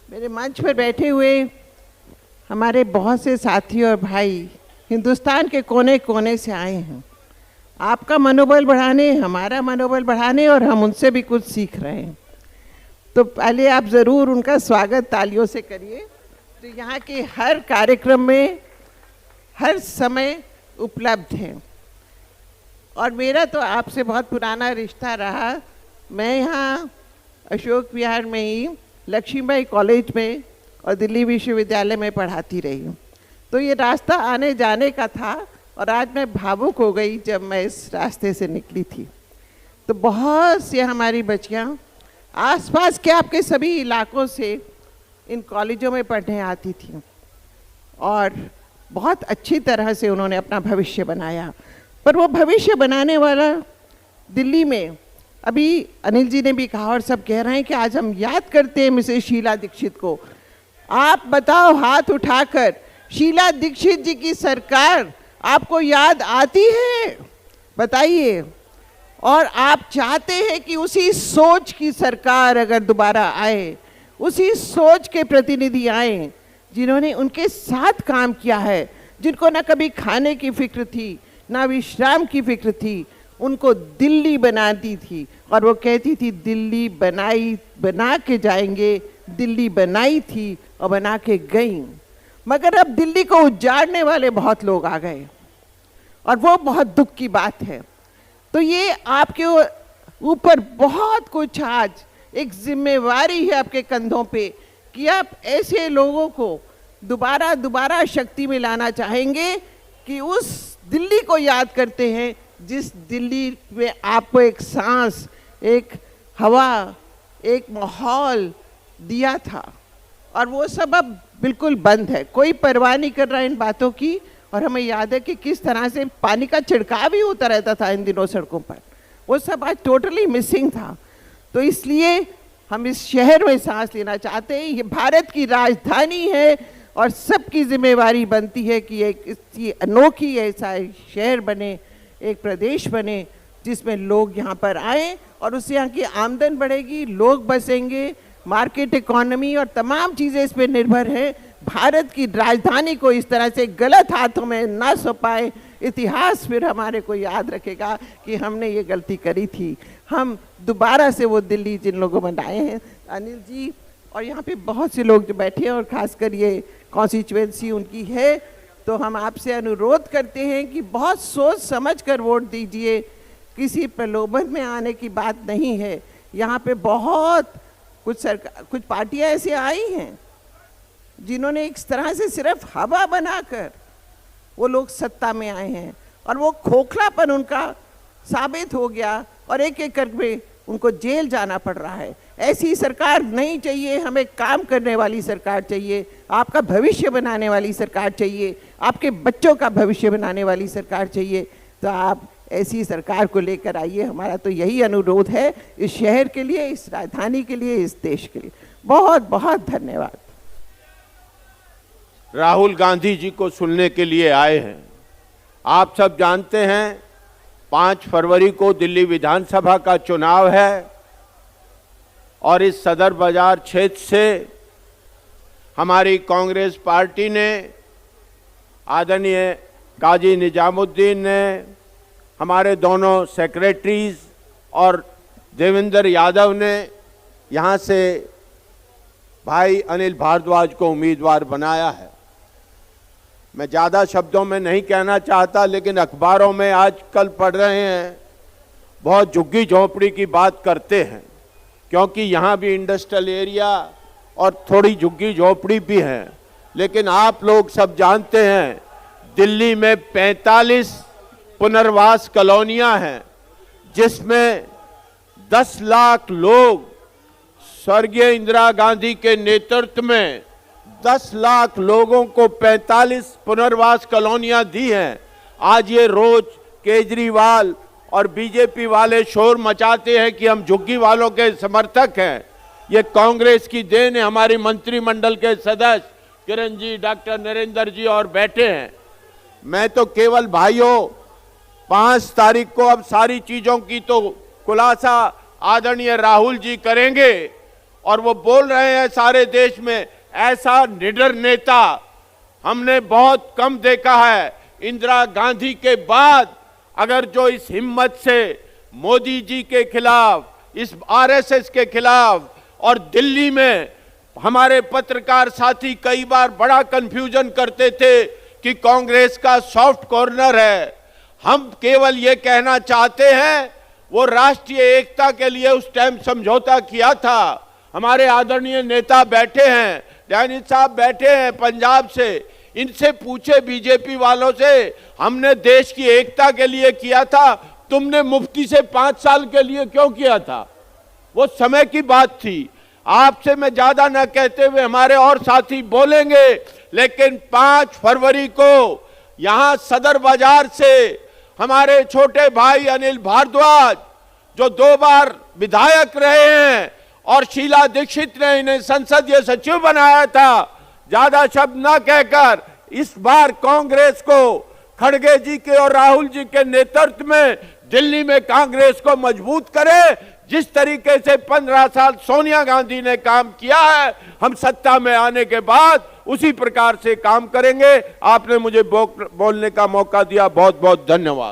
मेरे मंच पर बैठे हुए हमारे बहुत से साथी और भाई हिंदुस्तान के कोने कोने से आए हैं, आपका मनोबल बढ़ाने, हमारा मनोबल बढ़ाने, और हम उनसे भी कुछ सीख रहे हैं। तो पहले आप ज़रूर उनका स्वागत तालियों से करिए। तो यहाँ के हर कार्यक्रम में हर समय उपलब्ध हैं और मेरा तो आपसे बहुत पुराना रिश्ता रहा। मैं यहाँ अशोक विहार में ही लक्ष्मीबाई कॉलेज में और दिल्ली विश्वविद्यालय में पढ़ाती रही हूँ। तो ये रास्ता आने जाने का था और आज मैं भावुक हो गई जब मैं इस रास्ते से निकली थी। तो बहुत सी हमारी बच्चियाँ आसपास के आपके सभी इलाकों से इन कॉलेजों में पढ़ने आती थी और बहुत अच्छी तरह से उन्होंने अपना भविष्य बनाया। पर वो भविष्य बनाने वाला दिल्ली में, अभी अनिल जी ने भी कहा और सब कह रहे हैं कि आज हम याद करते हैं मिसेस शीला दीक्षित को। आप बताओ हाथ उठाकर, शीला दीक्षित जी की सरकार आपको याद आती है? बताइए। और आप चाहते हैं कि उसी सोच की सरकार अगर दोबारा आए, उसी सोच के प्रतिनिधि आए जिन्होंने उनके साथ काम किया है, जिनको ना कभी खाने की फिक्र थी ना विश्राम की फिक्र थी, उनको दिल्ली बनाती थी और वो कहती थी दिल्ली बना के जाएंगे। दिल्ली बनाई थी और बना के गई, मगर अब दिल्ली को उजाड़ने वाले बहुत लोग आ गए और वो बहुत दुख की बात है। तो ये आपके ऊपर बहुत कुछ आज एक जिम्मेवारी है आपके कंधों पे कि आप ऐसे लोगों को दोबारा शक्ति में लाना चाहेंगे कि उस दिल्ली को याद करते हैं जिस दिल्ली में आपको एक सांस, एक हवा, एक माहौल दिया था। और वो सब अब बिल्कुल बंद है, कोई परवाह नहीं कर रहा इन बातों की। और हमें याद है कि किस तरह से पानी का छिड़काव भी होता रहता था इन दिनों सड़कों पर, वो सब आज टोटली मिसिंग था। तो इसलिए हम इस शहर में सांस लेना चाहते हैं। ये भारत की राजधानी है और सबकी जिम्मेवारी बनती है कि एक इसकी अनोखी ऐसा शहर बने, एक प्रदेश बने जिसमें लोग यहाँ पर आएँ और उससे यहाँ की आमदन बढ़ेगी, लोग बसेंगे, मार्केट इकोनॉमी और तमाम चीज़ें इस पर निर्भर है। भारत की राजधानी को इस तरह से गलत हाथों में ना सौंपाए, इतिहास फिर हमारे को याद रखेगा कि हमने ये गलती करी थी। हम दोबारा से वो दिल्ली जिन लोगों बनाए हैं, अनिल जी और यहाँ पे बहुत से लोग जो बैठे हैं और ख़ासकर ये कॉन्स्टिट्यूएंसी उनकी है, तो हम आपसे अनुरोध करते हैं कि बहुत सोच समझ कर वोट दीजिए। किसी प्रलोभन में आने की बात नहीं है। यहाँ पे बहुत कुछ पार्टियाँ ऐसी आई हैं जिन्होंने इस तरह से सिर्फ हवा बनाकर वो लोग सत्ता में आए हैं और वो खोखलापन उनका साबित हो गया और एक एक करके उनको जेल जाना पड़ रहा है। ऐसी सरकार नहीं चाहिए, हमें काम करने वाली सरकार चाहिए, आपका भविष्य बनाने वाली सरकार चाहिए, आपके बच्चों का भविष्य बनाने वाली सरकार चाहिए। तो आप ऐसी सरकार को लेकर आइए। हमारा तो यही अनुरोध है इस शहर के लिए, इस राजधानी के लिए, इस देश के लिए। बहुत बहुत धन्यवाद। राहुल गांधी जी को सुनने के लिए आए हैं। आप सब जानते हैं 5 फरवरी को दिल्ली विधानसभा का चुनाव है और इस सदर बाजार क्षेत्र से हमारी कांग्रेस पार्टी ने, आदरणीय काजी निजामुद्दीन ने, हमारे दोनों सेक्रेटरीज और देवेंद्र यादव ने यहाँ से भाई अनिल भारद्वाज को उम्मीदवार बनाया है। मैं ज़्यादा शब्दों में नहीं कहना चाहता, लेकिन अखबारों में आजकल पढ़ रहे हैं, बहुत झुग्गी झोंपड़ी की बात करते हैं, क्योंकि यहाँ भी इंडस्ट्रियल एरिया और थोड़ी झुग्गी झोंपड़ी भी है। लेकिन आप लोग सब जानते हैं दिल्ली में 45 पुनर्वास कॉलोनियाँ हैं, जिसमें 10 लाख लोग स्वर्गीय इंदिरा गांधी के नेतृत्व में 10 लाख लोगों को 45 पुनर्वास कॉलोनियां दी हैं। आज ये रोज केजरीवाल और बीजेपी वाले शोर मचाते हैं कि हम झुग्गी वालों के समर्थक हैं। ये कांग्रेस की देन है। हमारी मंत्रिमंडल के सदस्य किरण जी, डॉक्टर नरेंद्र जी और बैठे हैं। मैं तो केवल भाइयों 5 तारीख को अब सारी चीजों की तो खुलासा आदरणीय राहुल जी करेंगे और वो बोल रहे हैं सारे देश में, ऐसा निडर नेता हमने बहुत कम देखा है। इंदिरा गांधी के बाद अगर जो इस हिम्मत से मोदी जी के खिलाफ, इस आरएसएस के खिलाफ, और दिल्ली में हमारे पत्रकार साथी कई बार बड़ा कंफ्यूजन करते थे कि कांग्रेस का सॉफ्ट कॉर्नर है, हम केवल ये कहना चाहते हैं वो राष्ट्रीय एकता के लिए उस टाइम समझौता किया था। हमारे आदरणीय नेता बैठे हैं, डैनिश साहब बैठे हैं पंजाब से, इनसे पूछे बीजेपी वालों से, हमने देश की एकता के लिए किया था, तुमने मुफ्ती से 5 साल के लिए क्यों किया था? वो समय की बात थी। आपसे मैं ज्यादा न कहते हुए हमारे और साथी बोलेंगे, लेकिन 5 फरवरी को यहां सदर बाजार से हमारे छोटे भाई अनिल भारद्वाज, जो 2 बार विधायक रहे हैं, और शीला दीक्षित ने इन्हें संसदीय सचिव बनाया था, ज्यादा शब्द न कहकर इस बार कांग्रेस को खड़गे जी के और राहुल जी के नेतृत्व में दिल्ली में कांग्रेस को मजबूत करे। जिस तरीके से 15 साल सोनिया गांधी ने काम किया है, हम सत्ता में आने के बाद उसी प्रकार से काम करेंगे। आपने मुझे बोलने का मौका दिया, बहुत बहुत धन्यवाद।